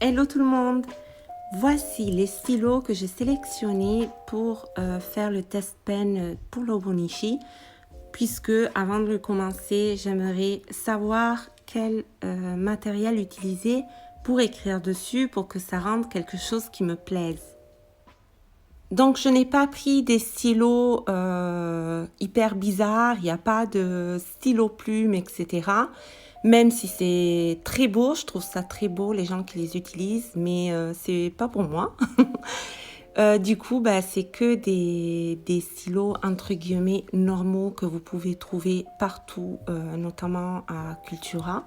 Hello tout le monde! Voici les stylos que j'ai sélectionnés pour faire le test pen pour l'Hobonichi, puisque avant de commencer, j'aimerais savoir quel matériel utiliser pour écrire dessus pour que ça rende quelque chose qui me plaise. Donc je n'ai pas pris des stylos hyper bizarres, il n'y a pas de stylo plume, etc. Même si c'est très beau, je trouve ça très beau les gens qui les utilisent, mais c'est pas pour moi. Du coup, c'est que des stylos entre guillemets normaux que vous pouvez trouver partout, notamment à Cultura.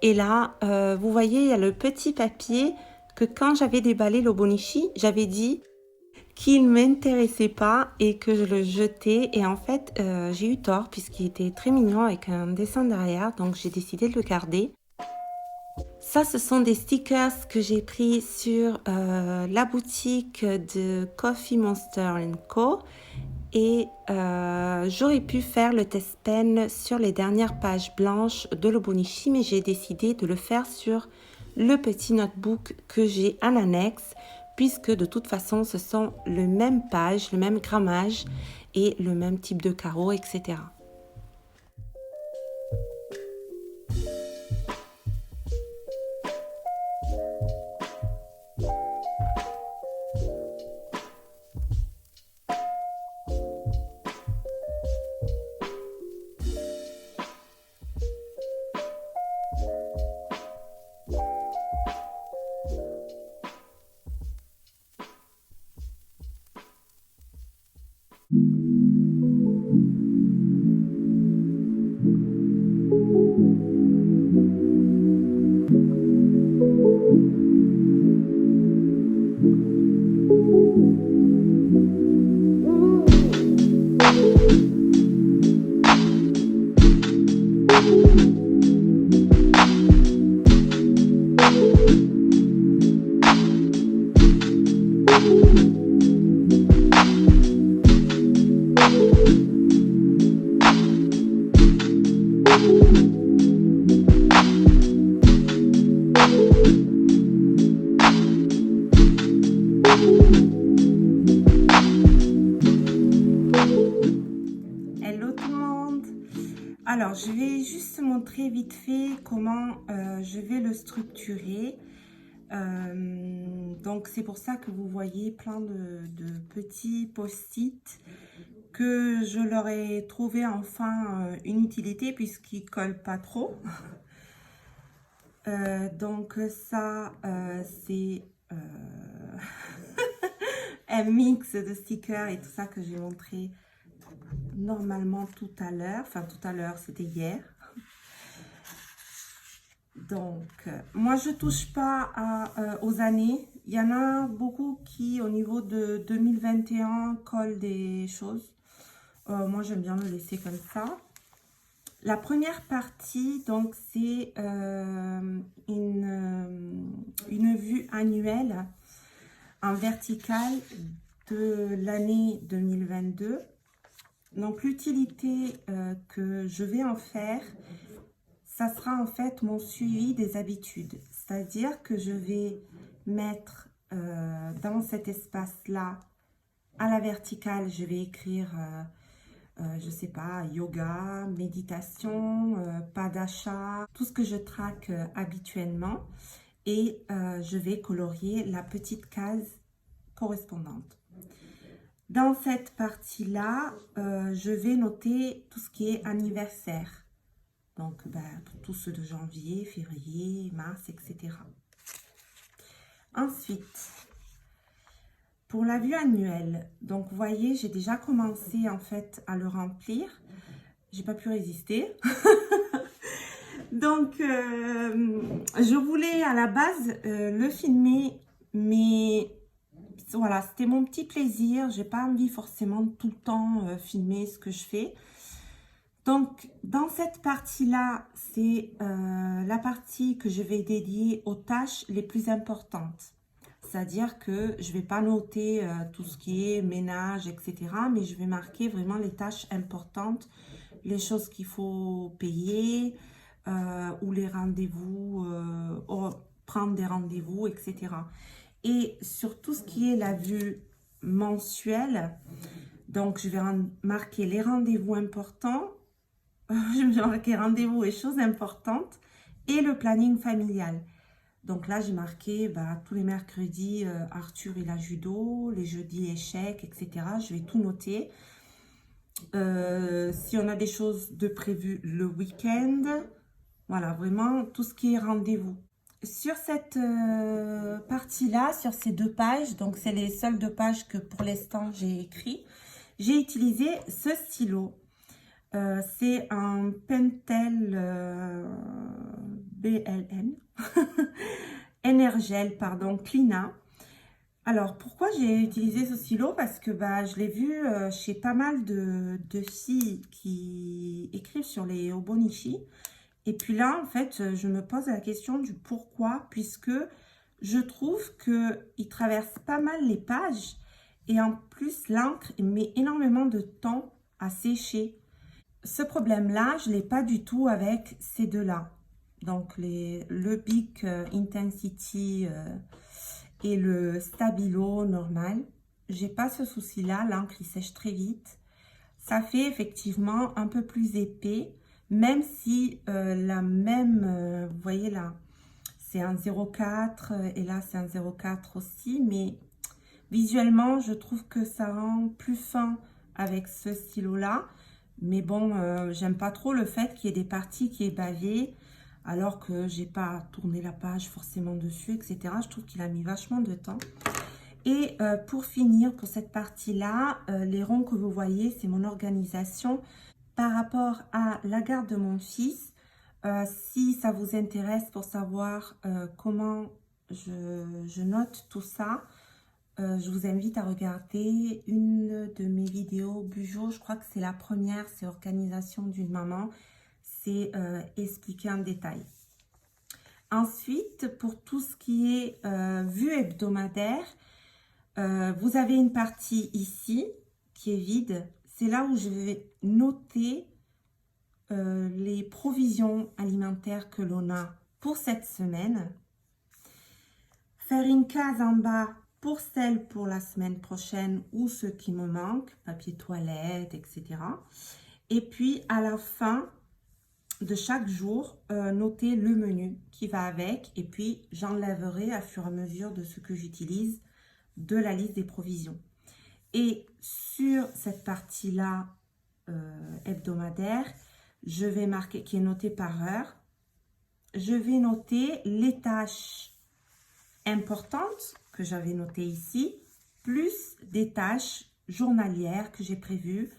Et là, vous voyez, il y a le petit papier que quand j'avais déballé l'Hobonichi, j'avais dit qu'il ne m'intéressait pas et que je le jetais. Et en fait, j'ai eu tort puisqu'il était très mignon avec un dessin derrière, donc j'ai décidé de le garder. Ça, ce sont des stickers que j'ai pris sur la boutique de Coffee Monster Co. Et j'aurais pu faire le test pen sur les dernières pages blanches de l'Hobonichi, mais j'ai décidé de le faire sur le petit notebook que j'ai en annexe, puisque de toute façon, ce sont les mêmes pages, le même grammage et le même type de carreaux, etc. Hello tout le monde! Alors, je vais juste montrer vite fait comment je vais le structurer. Donc, c'est pour ça que vous voyez plein de petits post-it que je leur ai trouvé enfin une utilité puisqu'ils ne collent pas trop. Donc, ça, c'est un mix de stickers et tout ça que j'ai montré normalement tout à l'heure. Enfin, tout à l'heure, c'était hier. Donc, moi, je touche pas aux années. Il y en a beaucoup qui, au niveau de 2021, collent des choses. Moi, j'aime bien le laisser comme ça. La première partie, donc, c'est une vue annuelle en verticale de l'année 2022. Donc, l'utilité que je vais en faire, ça sera en fait mon suivi des habitudes. C'est-à-dire que je vais mettre dans cet espace-là, à la verticale, je vais écrire, je sais pas, yoga, méditation, pas d'achat, tout ce que je traque habituellement. Et je vais colorier la petite case correspondante. Dans cette partie-là, je vais noter tout ce qui est anniversaire. Donc, pour tous ceux de janvier, février, mars, etc. Ensuite, pour la vue annuelle, donc vous voyez, j'ai déjà commencé en fait à le remplir. J'ai pas pu résister. Donc, je voulais à la base le filmer, mais voilà, c'était mon petit plaisir. J'ai pas envie forcément tout le temps filmer ce que je fais. Donc, dans cette partie-là, c'est la partie que je vais dédier aux tâches les plus importantes. C'est-à-dire que je ne vais pas noter tout ce qui est ménage, etc. Mais je vais marquer vraiment les tâches importantes, les choses qu'il faut payer ou les rendez-vous prendre des rendez-vous, etc. Et sur tout ce qui est la vue mensuelle, donc je vais marquer les rendez-vous importants, je vais marquer rendez-vous et choses importantes, et le planning familial. Donc là, j'ai marqué tous les mercredis, Arthur il a judo, les jeudis échecs, etc. Je vais tout noter. Si on a des choses de prévues le week-end, voilà, vraiment tout ce qui est rendez-vous. Sur cette partie-là, sur ces 2 pages, donc c'est les seules 2 pages que pour l'instant j'ai écrit, j'ai utilisé ce stylo. C'est un Pentel BLN, Energel, pardon, Clina. Alors, pourquoi j'ai utilisé ce stylo? Parce que je l'ai vu chez pas mal de filles qui écrivent sur les Hobonichi. Et puis là, en fait, je me pose la question du pourquoi, puisque je trouve qu'il traverse pas mal les pages. Et en plus, l'encre met énormément de temps à sécher. Ce problème-là, je ne l'ai pas du tout avec ces deux-là. Donc, le Bic Intensity et le Stabilo normal. J'ai pas ce souci-là, l'encre il sèche très vite. Ça fait effectivement un peu plus épais, même si la même, vous voyez là, c'est un 0,4 et là c'est un 0,4 aussi, mais visuellement je trouve que ça rend plus fin avec ce stylo-là. Mais bon, j'aime pas trop le fait qu'il y ait des parties qui est bavé, alors que j'ai pas tourné la page forcément dessus, etc. Je trouve qu'il a mis vachement de temps. Et pour finir, pour cette partie-là, les ronds que vous voyez, c'est mon organisation par rapport à la garde de mon fils. Si ça vous intéresse pour savoir comment je note tout ça, je vous invite à regarder une de mes vidéos Bujo. Je crois que c'est la première, c'est organisation d'une maman. C'est expliquer en détail. Ensuite, pour tout ce qui est vue hebdomadaire, vous avez une partie ici qui est vide. C'est là où je vais noter les provisions alimentaires que l'on a pour cette semaine. Faire une case en bas pour celle pour la semaine prochaine ou ce qui me manque, papier toilette, etc. Et puis à la fin de chaque jour, noter le menu qui va avec. Et puis j'enlèverai à fur et à mesure de ce que j'utilise de la liste des provisions. Et sur cette partie-là hebdomadaire, je vais marquer, qui est notée par heure, je vais noter les tâches importantes que j'avais notées ici, plus des tâches journalières que j'ai prévues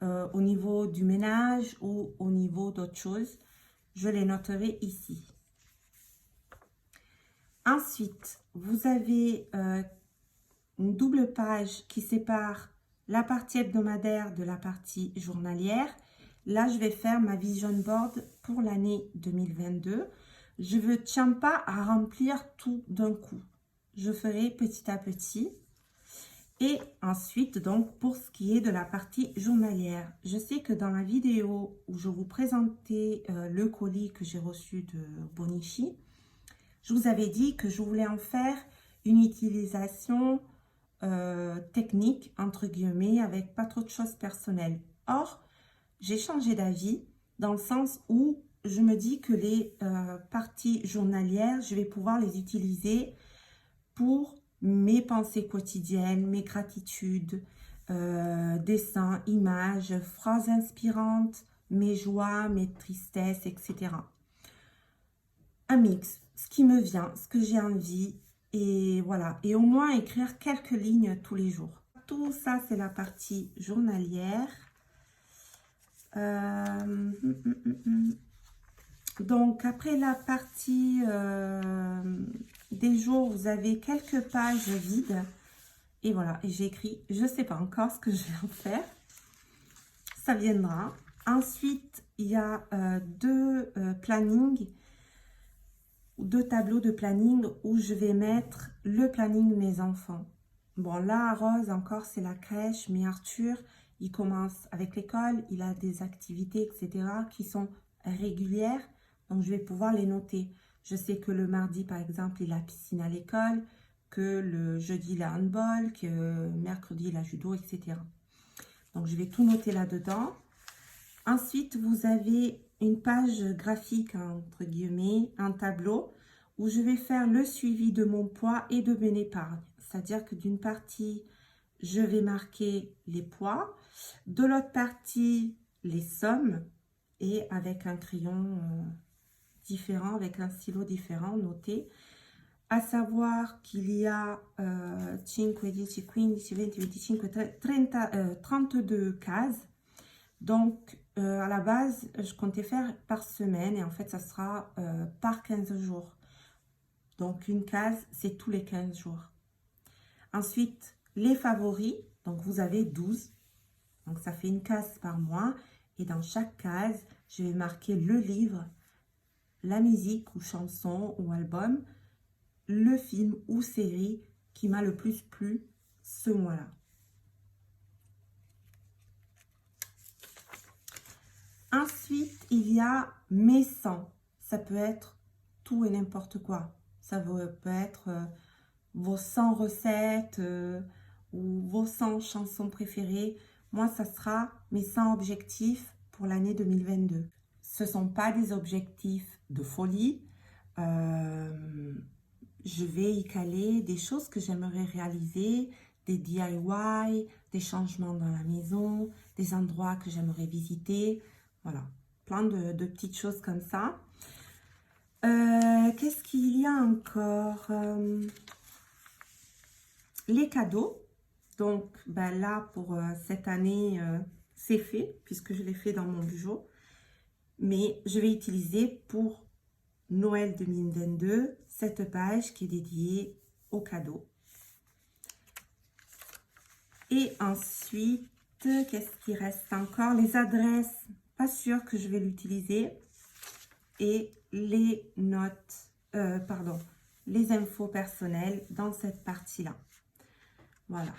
au niveau du ménage ou au niveau d'autres choses. Je les noterai ici. Ensuite, vous avez une double page qui sépare la partie hebdomadaire de la partie journalière. Là, je vais faire ma vision board pour l'année 2022. Je ne tiens pas à remplir tout d'un coup. Je ferai petit à petit. Et ensuite, donc, pour ce qui est de la partie journalière, je sais que dans la vidéo où je vous présentais le colis que j'ai reçu de Bonichi, je vous avais dit que je voulais en faire une utilisation technique, entre guillemets, avec pas trop de choses personnelles. Or, j'ai changé d'avis dans le sens où je me dis que les parties journalières, je vais pouvoir les utiliser pour mes pensées quotidiennes, mes gratitudes, dessins, images, phrases inspirantes, mes joies, mes tristesses, etc. Un mix, ce qui me vient, ce que j'ai envie, et voilà. Et au moins écrire quelques lignes tous les jours. Tout ça, c'est la partie journalière. Donc, après la partie des jours, vous avez quelques pages vides. Et voilà, et j'ai écrit, je ne sais pas encore ce que je vais en faire. Ça viendra. Ensuite, il y a deux plannings, deux tableaux de planning où je vais mettre le planning de mes enfants. Bon, là, Rose, encore, c'est la crèche, mais Arthur, il commence avec l'école, il a des activités, etc., qui sont régulières. Donc, je vais pouvoir les noter. Je sais que le mardi, par exemple, il a piscine à l'école, que le jeudi, il a handball, que mercredi, il a judo, etc. Donc, je vais tout noter là-dedans. Ensuite, vous avez une page graphique, entre guillemets, un tableau, où je vais faire le suivi de mon poids et de mon épargne. C'est-à-dire que d'une partie, je vais marquer les poids, de l'autre partie, les sommes, et avec un crayon différent, avec un stylo différent, noté. À savoir qu'il y a 5, 10, 15, 20, 25, 32 cases. Donc, à la base, je comptais faire par semaine et en fait, ça sera par 15 jours. Donc, une case, c'est tous les 15 jours. Ensuite, les favoris. Donc, vous avez 12. Donc, ça fait une case par mois. Et dans chaque case, je vais marquer le livre, la musique ou chanson ou album, le film ou série qui m'a le plus plu ce mois-là. Ensuite, il y a mes 100. Ça peut être tout et n'importe quoi. Ça peut être vos 100 recettes ou vos 100 chansons préférées. Moi, ça sera mes 100 objectifs pour l'année 2022. Ce ne sont pas des objectifs de folie. Je vais y caler des choses que j'aimerais réaliser, des DIY, des changements dans la maison, des endroits que j'aimerais visiter. Voilà, plein de petites choses comme ça. Qu'est-ce qu'il y a encore? Les cadeaux. Donc, ben là, pour cette année, c'est fait, puisque je l'ai fait dans mon bureau. Mais je vais utiliser pour Noël 2022 cette page qui est dédiée aux cadeaux. Et ensuite, qu'est-ce qui reste encore? Les adresses. Pas sûr que je vais l'utiliser, et les notes, les infos personnelles dans cette partie-là. Voilà.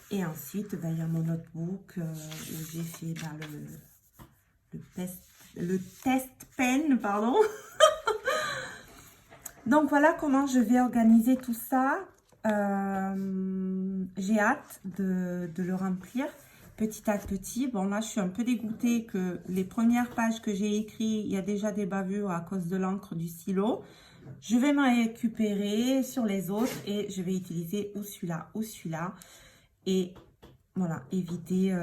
Et ensuite, ben, il y a mon notebook où j'ai fait le test pen, pardon. Donc, voilà comment je vais organiser tout ça. J'ai hâte de le remplir. Petit à petit, bon là je suis un peu dégoûtée que les premières pages que j'ai écrites, il y a déjà des bavures à cause de l'encre du stylo. Je vais m'en récupérer sur les autres et je vais utiliser ou celui-là. Et voilà, éviter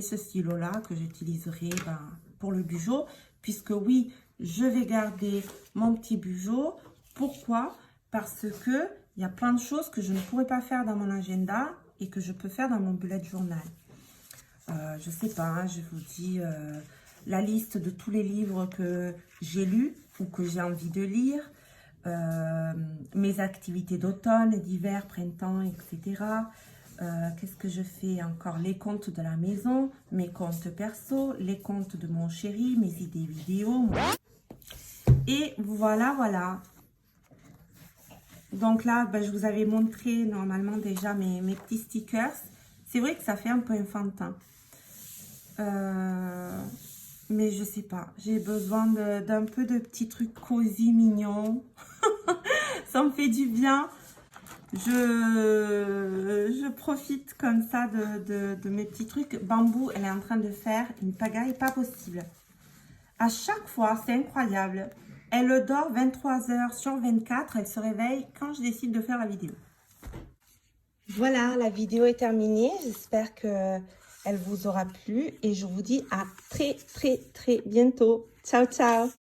ce stylo-là que j'utiliserai pour le bugeot. Puisque oui, je vais garder mon petit bugeot. Pourquoi? Parce que il y a plein de choses que je ne pourrais pas faire dans mon agenda et que je peux faire dans mon bullet journal. Je sais pas, hein, je vous dis la liste de tous les livres que j'ai lus ou que j'ai envie de lire, mes activités d'automne, d'hiver, printemps, etc. Qu'est-ce que je fais encore? Les comptes de la maison, mes comptes perso, les comptes de mon chéri, mes idées vidéo. Et voilà. Donc là, ben, je vous avais montré normalement déjà mes petits stickers. C'est vrai que ça fait un peu enfantin. Mais je sais pas, j'ai besoin d'un peu de petits trucs cosy, mignons. Ça me fait du bien. Je profite comme ça de mes petits trucs. Bambou, elle est en train de faire une pagaille pas possible. À chaque fois, c'est incroyable. Elle dort 23 heures sur 24. Elle se réveille quand je décide de faire la vidéo. Voilà, la vidéo est terminée. J'espère que elle vous aura plu et je vous dis à très bientôt. Ciao, ciao!